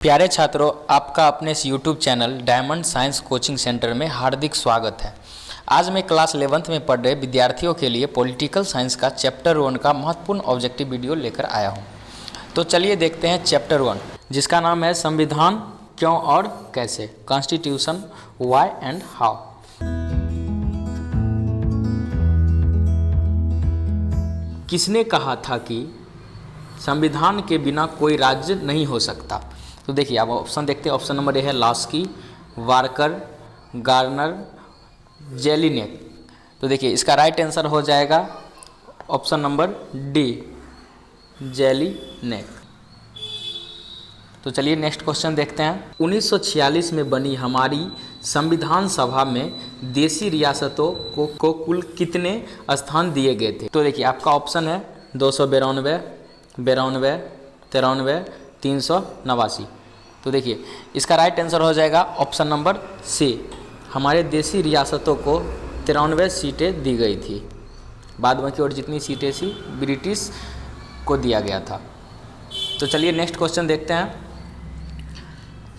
प्यारे छात्रों, आपका अपने इस YouTube channel diamond science coaching centre में हार्दिक स्वागत है। आज मैं क्लास 11th में पढ़ रहे विद्यार्थियों के लिए पॉलिटिकल साइंस का चैप्टर 1 का महत्वपूर्ण ऑब्जेक्टिव वीडियो लेकर आया हूं। तो चलिए देखते हैं चैप्टर 1, जिसका नाम है संविधान क्यों और कैसे, कॉन्स्टिट्यूशन व्हाई एंड हाउ। किसने कहा था कि संविधान के बिना कोई राज्य नहीं हो सकता? तो देखिए, आप ऑप्शन देखते हैं। ऑप्शन नंबर ए है लास्की, वारकर, गार्नर, जेलिनेक। तो देखिए, इसका राइट आंसर हो जाएगा ऑप्शन नंबर डी, जेलिनेक। तो चलिए नेक्स्ट क्वेश्चन देखते हैं। 1946 में बनी हमारी संविधान सभा में देशी रियासतों को कुल कितने स्थान दिए गए थे? तो देखिए, आपका ऑप्शन है 292, 92, 93, 389। तो देखिए, इसका राइट आंसर हो जाएगा ऑप्शन नंबर सी। हमारे देशी रियासतों को 93 सीटें दी गई थी। बाद बाकी और जितनी सीटें थी ब्रिटिश को दिया गया था। तो चलिए नेक्स्ट क्वेश्चन देखते हैं।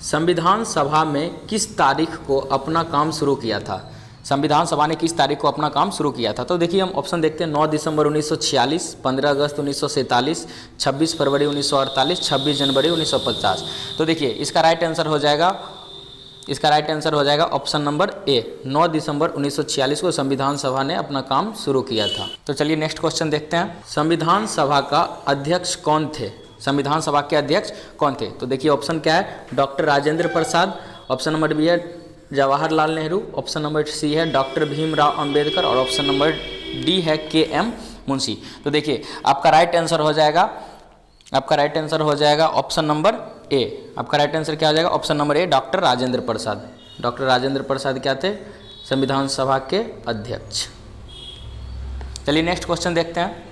संविधान सभा में किस तारीख को अपना काम शुरू किया था? संविधान सभा ने किस तारीख को अपना काम शुरू किया था? तो देखिए, हम ऑप्शन देखते हैं। 9 दिसंबर 1946, 15 अगस्त 1947, 26 फरवरी 1948, 26 जनवरी 1950। तो देखिए, इसका राइट आंसर हो जाएगा ऑप्शन नंबर ए। 9 दिसंबर 1946 को संविधान सभा ने अपना काम शुरू किया था। तो चलिए नेक्स्ट क्वेश्चन देखते हैं। संविधान सभा का अध्यक्ष कौन थे? संविधान सभा के अध्यक्ष कौन थे? तो देखिए, ऑप्शन क्या है? Doctor Rajendra Prasad, option number B है Jawaharlal Nehru, option number C है डॉक्टर भीमराव अंबेडकर और ऑप्शन नंबर डी है के.एम. मुंशी। तो देखिए, आपका राइट आंसर हो जाएगा ऑप्शन नंबर ए। आपका राइट आंसर क्या हो जाएगा? Option number A, doctor Rajendra Prasad. Doctor Rajendra Prasad क्या थे? संविधान सभा के अध्यक्ष। चलिए नेक्स्ट क्वेश्चन देखते हैं।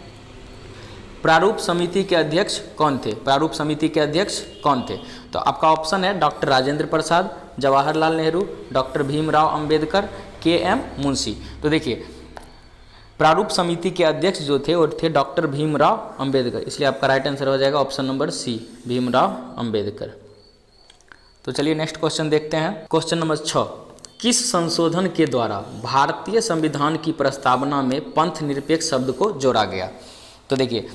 प्रारूप समिति के अध्यक्ष कौन थे? प्रारूप समिति के अध्यक्ष कौन थे? तो आपका ऑप्शन है डॉक्टर राजेंद्र प्रसाद, जवाहरलाल नेहरू, डॉक्टर भीमराव अंबेडकर, के.एम. मुंशी। तो देखिए, प्रारूप समिति के अध्यक्ष जो थे वो थे डॉक्टर भीमराव अंबेडकर, इसलिए आपका राइट आंसर हो जाएगा option number C, Bhimrao Ambedkar. तो चलिए नेक्स्ट क्वेश्चन देखते हैं। क्वेश्चन नंबर 6, किस संशोधन के द्वारा भारतीय संविधान की प्रस्तावना में पंथ निरपेक्ष शब्द को जोड़ा गया? तो देखिए,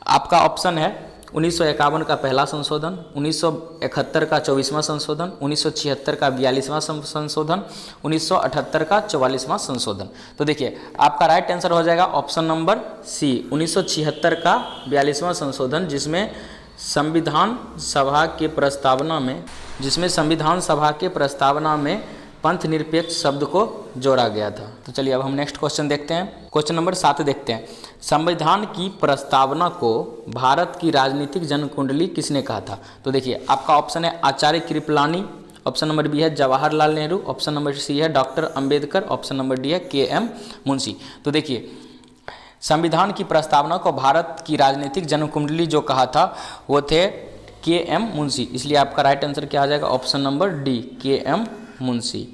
आपका ऑप्शन है 1951 का पहला संशोधन, 1971 का 24वां संशोधन, 1976 का 42वां संशोधन, 1978 का 44वां संशोधन। तो देखिए, आपका राइट आंसर हो जाएगा ऑप्शन नंबर सी, 1976 का 42वां संशोधन, जिसमें संविधान सभा के प्रस्तावना में पंथ निरपेक्ष शब्द को जोड़ा गया था। तो चलिए अब हम नेक्स्ट क्वेश्चन देखते हैं। क्वेश्चन नंबर 7 देखते हैं। संविधान की प्रस्तावना को भारत की राजनीतिक जनकुंडली किसने कहा था? तो देखिए, आपका ऑप्शन है Acharya Kripalani, option number B है Jawaharlal Nehru, option number C है doctor Ambedkar, option number D है के.एम. मुंशी। तो देखिए, संविधान की प्रस्तावना को भारत की राजनीतिक जनकुंडली जो कहा था वो थे के.एम. मुंशी, इसलिए आपका राइट आंसर क्या आ जाएगा? Option number D, KM. Munshi.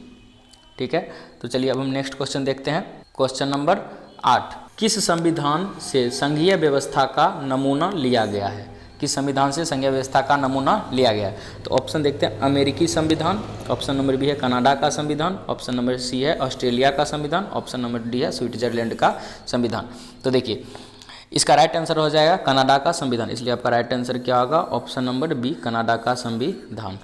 ठीक है, तो चलिए अब हम नेक्स्ट क्वेश्चन देखते हैं। क्वेश्चन नंबर 8, किस संविधान से संघीय व्यवस्था का नमूना लिया गया है? किस संविधान से संघीय व्यवस्था का नमूना लिया गया है? तो ऑप्शन देखते हैं। अमेरिकी संविधान, ऑप्शन नंबर बी है कनाडा का संविधान, ऑप्शन नंबर सी है ऑस्ट्रेलिया का संविधान, ऑप्शन नंबर डी है स्विट्जरलैंड का संविधान। तो देखिए, इसका राइट आंसर हो जाएगा कनाडा का संविधान, इसलिए आपका राइट आंसर क्या होगा? ऑप्शन नंबर बी, कनाडा का संविधान।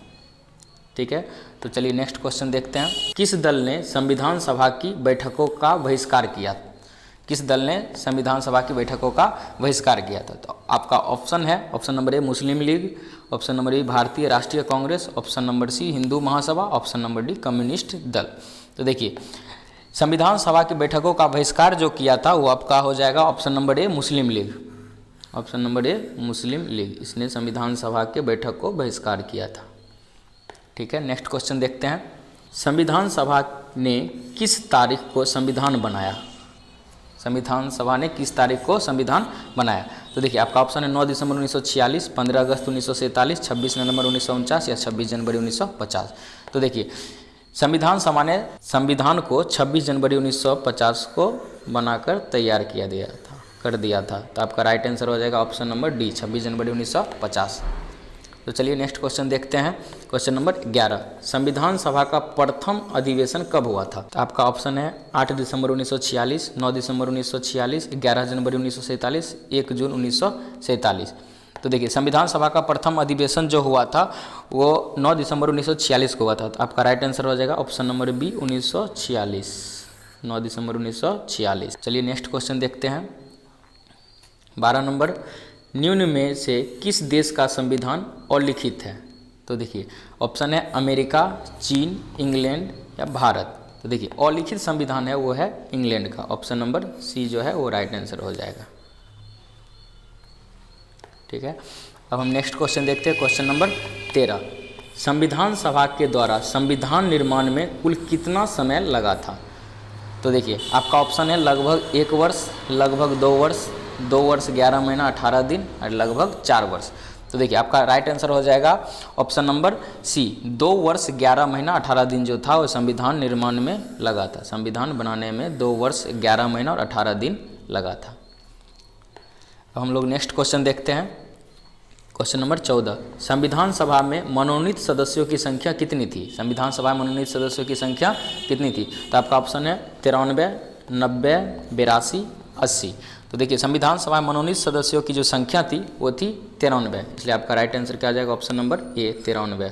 ठीक है, तो चलिए नेक्स्ट क्वेश्चन देखते हैं। किस दल ने संविधान सभा की बैठकों का बहिष्कार किया? किस दल ने संविधान सभा की बैठकों का बहिष्कार किया था? तो आपका ऑप्शन है option number A Muslim League, option number B Bharatiya Rashtriya Congress, option number C Hindu Mahasabha, option number D communist दल। तो देखिए, संविधान सभा की बैठकों का बहिष्कार जो किया था वो आपका हो जाएगा option number A Muslim League. Option number A Muslim league, इसने संविधान सभा के बैठक को बहिष्कार किया था। ठीक है, नेक्स्ट क्वेश्चन देखते हैं। संविधान सभा ने किस तारीख को संविधान बनाया? संविधान सभा ने किस तारीख को संविधान बनाया? तो देखिए, आपका ऑप्शन है 9 दिसंबर 1946, 15 अगस्त 1947, 26 नवंबर 1949 या 26 जनवरी 1950। तो देखिए, संविधान सभा ने संविधान को 26 जनवरी 1950 को बनाकर तैयार कर दिया था। तो आपका राइट आंसर हो जाएगा ऑप्शन नंबर डी, 26 जनवरी 1950। तो चलिए नेक्स्ट क्वेश्चन देखते हैं। क्वेश्चन नंबर 11, संविधान सभा का प्रथम अधिवेशन कब हुआ था? तो आपका ऑप्शन है 8 दिसंबर 1946, 9 दिसंबर 1946, 11 जनवरी 1947, 1 जून 1947। तो देखिए संविधान सभा का प्रथम अधिवेशन जो हुआ था वो 9 दिसंबर 1946 को हुआ था। तो आपका राइट आंसर हो जाएगा ऑप्शन नंबर बी 1946, 9 दिसंबर 1946। चलिए नेक्स्ट क्वेश्चन देखते हैं। 12 नंबर, निम्न में से किस देश का संविधान अलिखित है? तो देखिए ऑप्शन है अमेरिका, चीन, इंग्लैंड या भारत। तो देखिए अलिखित संविधान है वो है इंग्लैंड का, ऑप्शन नंबर सी जो है वो राइट आंसर हो जाएगा। ठीक है, अब हम नेक्स्ट क्वेश्चन देखते हैं। क्वेश्चन नंबर 13, संविधान सभा के द्वारा संविधान निर्माण में कुल कितना समय लगा था? तो देखिए आपका ऑप्शन है लगभग 1 वर्ष, लगभग 2 वर्ष, 2 वर्ष 11 महीना 18 दिन और लगभग 4 वर्ष। तो देखिए आपका राइट आंसर हो जाएगा ऑप्शन नंबर सी, 2 वर्ष 11 महीना 18 दिन जो था वो संविधान निर्माण में लगा था। संविधान बनाने में 2 वर्ष 11 महीना और 18 दिन लगा था। अब हम लोग नेक्स्ट क्वेश्चन देखते हैं। क्वेश्चन नंबर 14, संविधान सभा में मनोनीत सदस्यों की संख्या कितनी थी? संविधान सभा में मनोनीत सदस्यों की संख्या कितनी थी? तो आपका ऑप्शन है 93, 90, 82, 80। तो देखिए संविधान सभा में मनोनीत सदस्यों की जो संख्या थी वो थी 93, इसलिए आपका राइट आंसर क्या आ जाएगा ऑप्शन नंबर ए 93।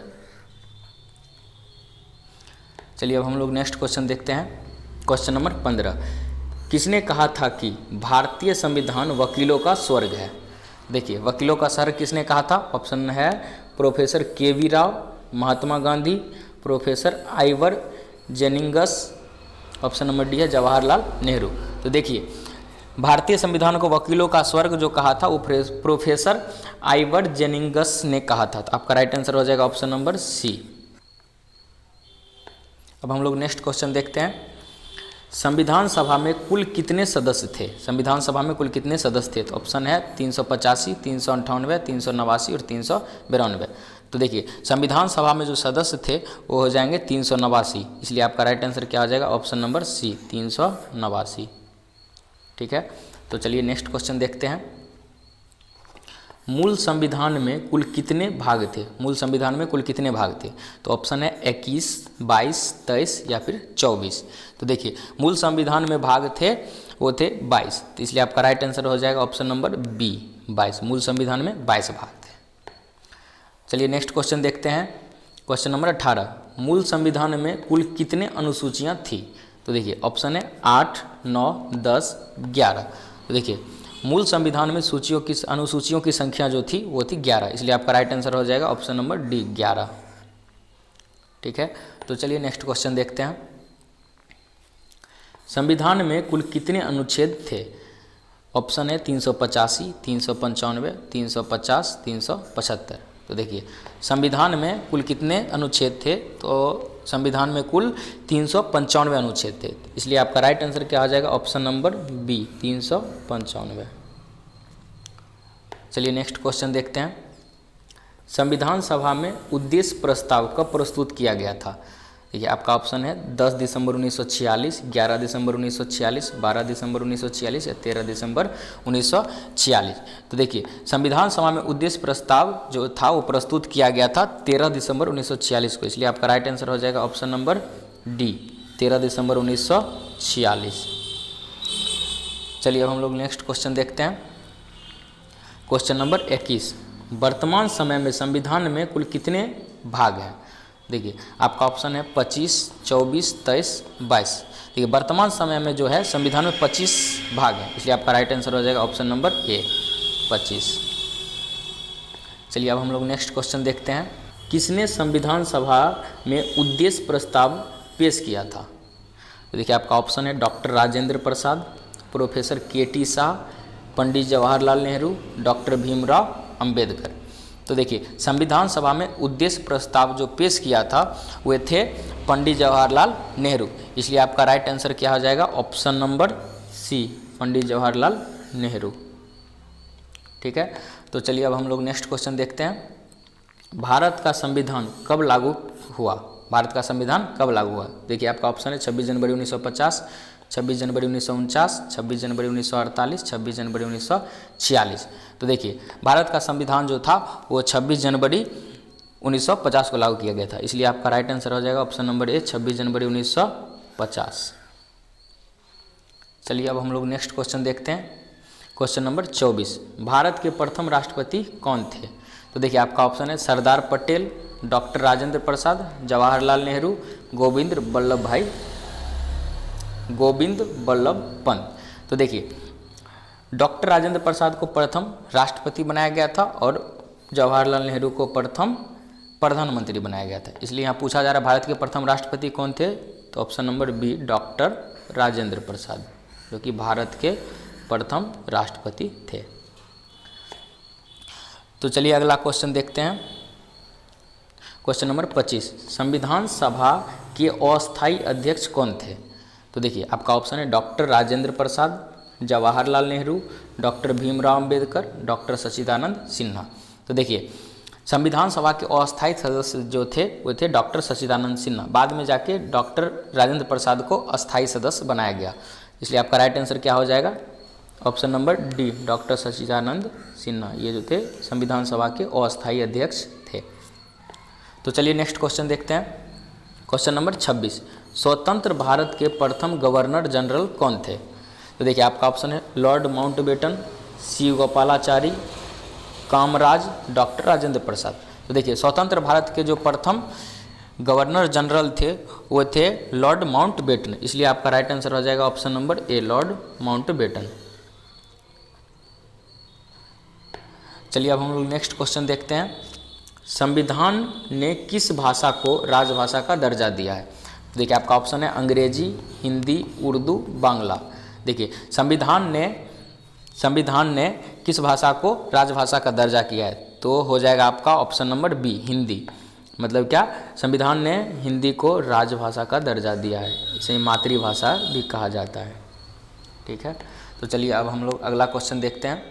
चलिए अब हम लोग नेक्स्ट क्वेश्चन देखते हैं। क्वेश्चन नंबर 15, किसने कहा था कि भारतीय संविधान वकीलों का स्वर्ग है? देखिए वकीलों का स्वर्ग किसने कहा था? ऑप्शन है professor K V. Rao, Mahatma Gandhi, professor Ivor Jennings, option number D है जवाहरलाल नेहरू। तो देखिए भारतीय संविधान को वकीलों का स्वर्ग जो कहा था वो प्रोफेसर आइवर जेनिंगस ने कहा था। तो आपका राइट आंसर हो जाएगा ऑप्शन नंबर सी। अब हम लोग नेक्स्ट क्वेश्चन देखते हैं। संविधान सभा में कुल कितने सदस्य थे? संविधान सभा में कुल कितने सदस्य थे? तो ऑप्शन है 385, 398, 389 और 392। तो देखिए संविधान सभा में जो सदस्य थे वो हो जाएंगे 389, इसलिए आपका राइट आंसर क्या आ जाएगा ऑप्शन नंबर सी 389। ठीक है, तो चलिए नेक्स्ट क्वेश्चन देखते हैं। मूल संविधान में कुल कितने भाग थे? मूल संविधान में कुल कितने भाग थे? तो ऑप्शन है 21, 22, 23 या फिर 24। तो देखिए मूल संविधान में भाग थे वो थे 22, तो इसलिए आपका राइट आंसर हो जाएगा ऑप्शन नंबर बी 22। मूल संविधान में 22 भाग थे। चलिए नेक्स्ट क्वेश्चन देखते हैं। क्वेश्चन नंबर 18, मूल संविधान में कुल कितने अनुसूचियाँ थी? तो देखिए ऑप्शन है 8, 9, 10, 11। तो देखिए मूल संविधान में अनुसूचियों की संख्या जो थी वो थी 11, इसलिए आपका राइट आंसर हो जाएगा ऑप्शन नंबर डी 11। ठीक है, तो चलिए नेक्स्ट क्वेश्चन देखते हैं। संविधान में कुल कितने अनुच्छेद थे? ऑप्शन है 385, 395, 350, 375। तो देखिए संविधान में कुल कितने अनुच्छेद थे? तो संविधान में कुल 395 अनुच्छेद थे, इसलिए आपका राइट आंसर क्या आ जाएगा ऑप्शन नंबर बी 395। चलिए नेक्स्ट क्वेश्चन देखते हैं। संविधान सभा में उद्देश्य प्रस्ताव कब प्रस्तुत किया गया था? देखिए आपका ऑप्शन है 10 दिसंबर 1946, 11 दिसंबर 1946, 12 दिसंबर 1946 या 13 दिसंबर 1946। तो देखिए संविधान सभा में उद्देश्य प्रस्ताव जो था वो प्रस्तुत किया गया था 13 दिसंबर 1946 को, इसलिए आपका राइट आंसर हो जाएगा ऑप्शन नंबर डी 13 दिसंबर 1946। चलिए अब हम लोग नेक्स्ट क्वेश्चन देखते हैं। क्वेश्चन नंबर 21, वर्तमान समय में संविधान में कुल कितने भाग हैं? देखिए आपका ऑप्शन है 25, 24, 23, 22। देखिए वर्तमान समय में जो है संविधान में 25 भाग हैं, इसलिए आपका राइट आंसर हो जाएगा ऑप्शन नंबर ए 25। चलिए अब हम लोग नेक्स्ट क्वेश्चन देखते हैं। किसने संविधान सभा में उद्देश्य प्रस्ताव पेश किया था? तो देखिए आपका ऑप्शन है डॉक्टर राजेंद्र प्रसाद, professor K.T.. Shah, Pandit Jawaharlal Nehru, doctor Bhimrao Ambedkar. तो देखिए संविधान सभा में उद्देश्य प्रस्ताव जो पेश किया था वे थे पंडित जवाहरलाल नेहरू, इसलिए आपका राइट आंसर क्या हो जाएगा ऑप्शन नंबर सी पंडित जवाहरलाल नेहरू। ठीक है, तो चलिए अब हम लोग नेक्स्ट क्वेश्चन देखते हैं। भारत का संविधान कब लागू हुआ? भारत का संविधान कब लागू हुआ? देखिए आपका ऑप्शन है 26 जनवरी 1950, 26 जनवरी 1949, 26 जनवरी 1948, 26 जनवरी 1946। तो देखिए भारत का संविधान जो था वो 26 जनवरी 1950 को लागू किया गया था, इसलिए आपका राइट आंसर हो जाएगा ऑप्शन नंबर ए 26 जनवरी 1950। चलिए अब हम लोग नेक्स्ट क्वेश्चन देखते हैं। क्वेश्चन नंबर 24, भारत के प्रथम राष्ट्रपति कौन थे? तो देखिए आपका ऑप्शन है सरदार पटेल, डॉक्टर राजेंद्र प्रसाद, जवाहरलाल नेहरू, गोविंद वल्लभ पंत। तो देखिए डॉक्टर राजेंद्र प्रसाद को प्रथम राष्ट्रपति बनाया गया था और जवाहरलाल नेहरू को प्रथम प्रधानमंत्री बनाया गया था। इसलिए यहाँ पूछा जा रहा है भारत के प्रथम राष्ट्रपति कौन थे, तो option number B doctor Rajendra Prasad, जो कि भारत के प्रथम राष्ट्रपति थे। तो चलिए अगला क्वेश्चन देखते हैं। क्वेश्चन नंबर 25, संविधान सभा के अस्थायी अध्यक्ष कौन थे? तो देखिए आपका ऑप्शन है डॉक्टर राजेंद्र प्रसाद, जवाहरलाल नेहरू, डॉक्टर भीमराव अम्बेडकर, डॉक्टर सच्चिदानंद सिन्हा। तो देखिए संविधान सभा के अस्थायी सदस्य जो थे वो थे डॉक्टर सच्चिदानंद सिन्हा। बाद में जाके डॉक्टर राजेंद्र प्रसाद को अस्थायी सदस्य बनाया गया, इसलिए आपका राइट आंसर क्या हो जाएगा? ऑप्शन नंबर डी डॉक्टर सच्चिदानंद सिन्हा, ये जो थे संविधान सभा के अस्थायी अध्यक्ष थे। तो चलिए नेक्स्ट क्वेश्चन देखते हैं। क्वेश्चन नंबर 26, स्वतंत्र भारत के प्रथम गवर्नर जनरल कौन थे? तो देखिए आपका ऑप्शन है लॉर्ड माउंटबेटन, सी गोपालाचारी, कामराज, डॉक्टर राजेंद्र प्रसाद। तो देखिए स्वतंत्र भारत के जो प्रथम गवर्नर जनरल थे वो थे लॉर्ड माउंटबेटन, इसलिए आपका राइट आंसर हो जाएगा ऑप्शन नंबर ए लॉर्ड माउंटबेटन। चलिए अब हम लोग नेक्स्ट क्वेश्चन देखते हैं। संविधान ने किस भाषा को राजभाषा का दर्जा दिया है? तो देखिए आपका ऑप्शन है अंग्रेजी, हिंदी, उर्दू, बांग्ला। देखिए संविधान ने किस भाषा को राजभाषा का दर्जा किया है, तो हो जाएगा आपका ऑप्शन नंबर बी हिंदी। मतलब क्या, संविधान ने हिंदी को राजभाषा का दर्जा दिया है, इसे मातृभाषा भी कहा जाता है। ठीक है, तो चलिए अब हम लोग अगला क्वेश्चन देखते हैं।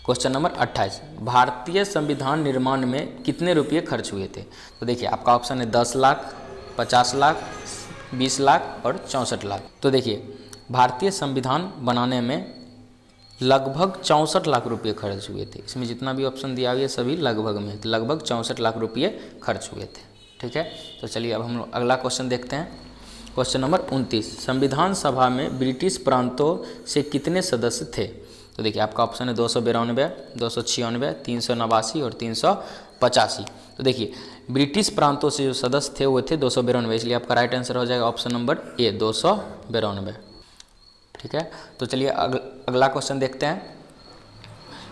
क्वेश्चन नंबर 28, भारतीय संविधान निर्माण में कितने रुपये खर्च हुए थे? तो देखिए आपका ऑप्शन है 10 लाख, 50 लाख, 20 लाख और 64 लाख। तो देखिए भारतीय संविधान बनाने में लगभग 64 लाख रुपये खर्च हुए थे। इसमें जितना भी ऑप्शन दिया हुआ है सभी लगभग में, तो लगभग 64 लाख रुपये खर्च हुए थे। ठीक है, तो चलिए अब हम लोग अगला क्वेश्चन देखते हैं। क्वेश्चन नंबर 29, संविधान सभा में ब्रिटिश प्रांतों से कितने सदस्य थे? तो देखिए आपका ऑप्शन है 292, 296, 389 और 385। तो देखिए ब्रिटिश प्रांतों से जो सदस्य थे वो थे 292, इसलिए आपका राइट आंसर हो जाएगा ऑप्शन नंबर ए 292। ठीक है, तो चलिए अगला क्वेश्चन देखते हैं।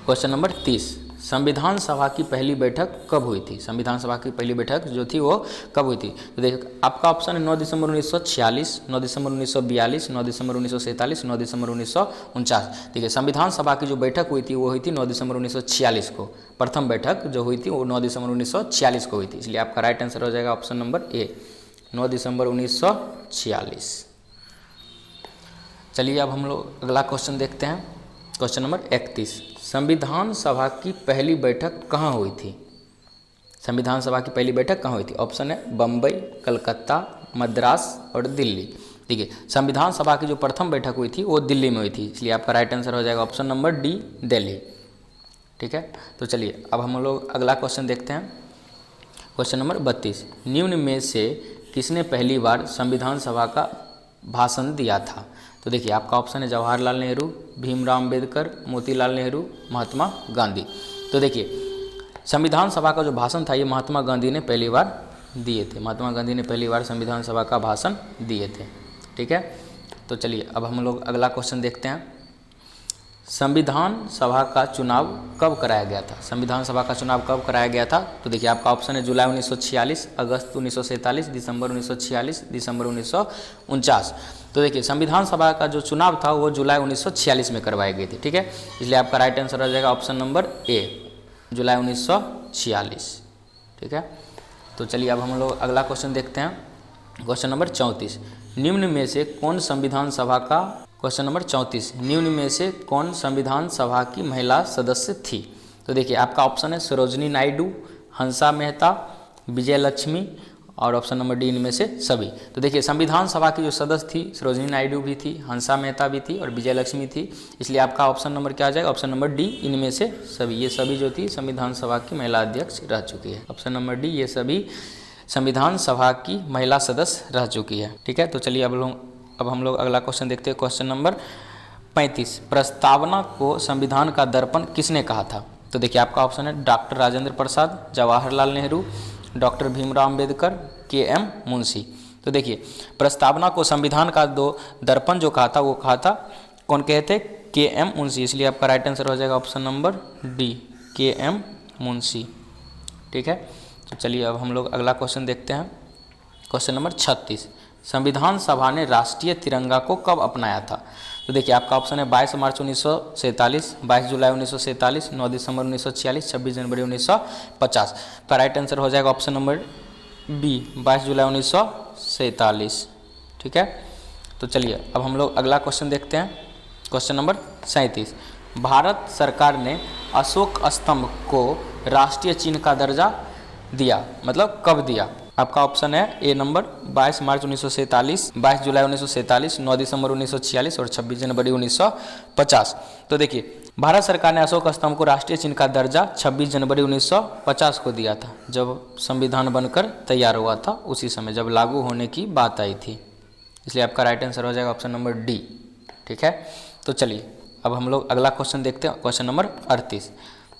क्वेश्चन नंबर 30, संविधान सभा की पहली बैठक कब हुई थी? संविधान सभा की पहली बैठक जो थी वो कब हुई थी? तो देखिए आपका ऑप्शन है 9 दिसंबर 1946, 9 दिसंबर 1942, 9 दिसंबर 1947, 9 दिसंबर 1949। देखिए संविधान सभा की जो बैठक हुई थी वो हुई थी 9 दिसंबर 1946 को। प्रथम बैठक जो हुई थी वो 9 दिसंबर 1946 को हुई थी, इसलिए आपका राइट आंसर हो जाएगा ऑप्शन नंबर ए 9 दिसंबर 1946। चलिए अब हम लोग अगला क्वेश्चन देखते हैं। क्वेश्चन नंबर 31, संविधान सभा की पहली बैठक कहाँ हुई थी? संविधान सभा की पहली बैठक कहाँ हुई थी? ऑप्शन है बम्बई, कलकत्ता, मद्रास और दिल्ली। देखिए संविधान सभा की जो प्रथम बैठक हुई थी वो दिल्ली में हुई थी, इसलिए आपका राइट आंसर हो जाएगा ऑप्शन नंबर डी दिल्ली। ठीक है, तो चलिए अब हम लोग अगला क्वेश्चन देखते हैं। क्वेश्चन नंबर 32, निम्न में से किसने पहली बार संविधान सभा का भाषण दिया था? तो देखिए आपका ऑप्शन है जवाहरलाल नेहरू, भीमराव अम्बेडकर, मोतीलाल नेहरू, महात्मा गांधी। तो देखिए संविधान सभा का जो भाषण था ये महात्मा गांधी ने पहली बार दिए थे। महात्मा गांधी ने पहली बार संविधान सभा का भाषण दिए थे। ठीक है, तो चलिए अब हम लोग अगला क्वेश्चन देखते हैं। संविधान सभा का चुनाव कब कराया गया था? संविधान सभा का चुनाव कब कराया गया था? तो देखिए आपका ऑप्शन है जुलाई 1946, अगस्त 1947, दिसंबर 1946, दिसंबर 1949। तो देखिए संविधान सभा का जो चुनाव था वो जुलाई 1946 में करवाए गए थे। ठीक है, इसलिए आपका राइट आंसर हो जाएगा ऑप्शन नंबर ए जुलाई 1946। ठीक है, तो चलिए अब हम लोग अगला क्वेश्चन देखते हैं। क्वेश्चन नंबर 34, निम्न में से कौन संविधान सभा का क्वेश्चन नंबर 34, निम्न में से कौन संविधान सभा की महिला सदस्य थी? तो देखिए आपका ऑप्शन है सरोजनी नायडू, हंसा मेहता, विजय लक्ष्मी और ऑप्शन नंबर डी इनमें से सभी। तो देखिए संविधान सभा की जो सदस्य थी सरोजिनी नायडू भी थी, हंसा मेहता भी थी और विजय लक्ष्मी थी, इसलिए आपका ऑप्शन नंबर क्या आ जाएगा, ऑप्शन नंबर डी इनमें से सभी। ये सभी जो थी संविधान सभा की महिला अध्यक्ष रह चुकी है। ऑप्शन नंबर डी ये सभी संविधान सभा की महिला सदस्य रह चुकी है। ठीक है, तो चलिए अब हम लोग अगला क्वेश्चन देखते हैं। क्वेश्चन नंबर 35, प्रस्तावना को संविधान का दर्पण किसने कहा था? तो देखिए आपका ऑप्शन है डॉक्टर राजेंद्र प्रसाद, जवाहरलाल नेहरू, डॉक्टर भीमराव अम्बेडकर, के.एम. मुंशी। तो देखिए प्रस्तावना को संविधान का दर्पण जो कहा था वो कहा था, कौन कहे थे? के.एम. मुंशी, इसलिए आपका राइट आंसर हो जाएगा option number D KM. Munshi. ठीक है, तो चलिए अब हम लोग अगला क्वेश्चन देखते हैं। क्वेश्चन नंबर 36, संविधान सभा ने राष्ट्रीय तिरंगा को कब अपनाया था? तो देखिए आपका ऑप्शन है 22 मार्च 1947, 22 जुलाई 1947, 9 दिसंबर 1946, 26 जनवरी 1950। तो राइट आंसर हो जाएगा ऑप्शन नंबर बी 22 जुलाई 1947। ठीक है, तो चलिए अब हम लोग अगला क्वेश्चन देखते हैं। क्वेश्चन नंबर 37, भारत सरकार ने अशोक स्तंभ को राष्ट्रीय चिन्ह का दर्जा दिया, मतलब कब दिया? आपका ऑप्शन है ए नंबर 22 मार्च 1947, 22 जुलाई 1947, 9 दिसंबर 1946 और 26 जनवरी 1950। तो देखिए भारत सरकार ने अशोक स्तंभ को राष्ट्रीय चिन्ह का दर्जा 26 जनवरी 1950 को दिया था, जब संविधान बनकर तैयार हुआ था, उसी समय जब लागू होने की बात आई थी, इसलिए आपका राइट आंसर हो जाएगा ऑप्शन नंबर डी। ठीक है, तो चलिए अब हम लोग अगला क्वेश्चन देखते हैं। क्वेश्चन नंबर 38,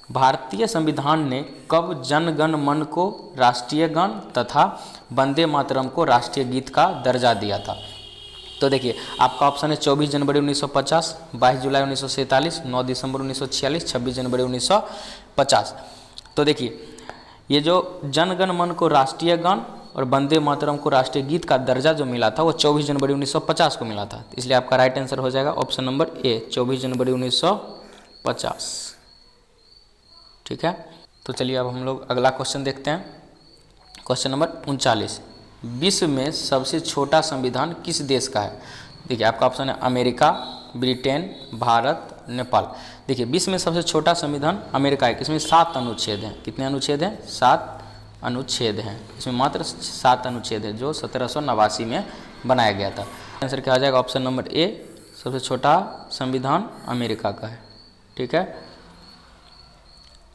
भारतीय संविधान ने कब जन गण मन को राष्ट्रीय गान तथा वंदे मातरम को राष्ट्रीय गीत का दर्जा दिया था? तो देखिए आपका ऑप्शन है 24 जनवरी 1950, 22 जुलाई 1947, 9 दिसंबर 1946, 26 जनवरी 1950। तो देखिए ये जो जन गण मन को राष्ट्रीय गान और वंदे मातरम को राष्ट्रीय गीत का दर्जा जो मिला था वो 24 जनवरी 1950 को मिला था, इसलिए आपका राइट आंसर हो जाएगा ऑप्शन नंबर ए 24 जनवरी 1950। ठीक है, तो चलिए अब हम लोग अगला क्वेश्चन देखते हैं। क्वेश्चन नंबर 39, विश्व में सबसे छोटा संविधान किस देश का है? देखिए आपका ऑप्शन है अमेरिका, ब्रिटेन, भारत, नेपाल। देखिए विश्व में सबसे छोटा संविधान अमेरिका है, इसमें 7 अनुच्छेद हैं। कितने अनुच्छेद हैं? 7 अनुच्छेद हैं। इसमें मात्र 7 अनुच्छेद हैं जो 1789 में बनाया गया था। आंसर क्या आ जाएगा? ऑप्शन नंबर ए सबसे छोटा संविधान अमेरिका का है। ठीक है,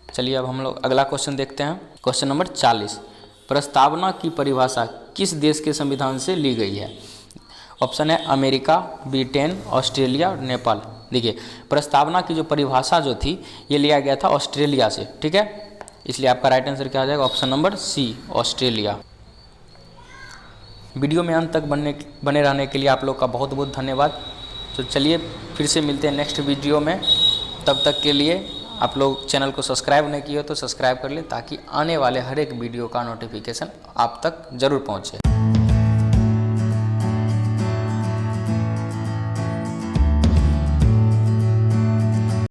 चलिए अब हम लोग अगला क्वेश्चन देखते हैं। क्वेश्चन नंबर 40, प्रस्तावना की परिभाषा किस देश के संविधान से ली गई है? ऑप्शन है अमेरिका, ब्रिटेन, ऑस्ट्रेलिया और नेपाल। देखिए प्रस्तावना की जो परिभाषा जो थी ये लिया गया था ऑस्ट्रेलिया से। ठीक है, इसलिए आपका राइट आंसर क्या आ जाएगा? Option number C Australia. Video में अंत तक बने रहने के लिए आप लोग का बहुत बहुत धन्यवाद। तो चलिए फिर से मिलते हैं नेक्स्ट वीडियो में, तब तक के लिए आप लोग चैनल को सब्सक्राइब नहीं किए हो तो सब्सक्राइब कर लें, ताकि आने वाले हर एक वीडियो का नोटिफिकेशन आप तक ज़रूर पहुँचे।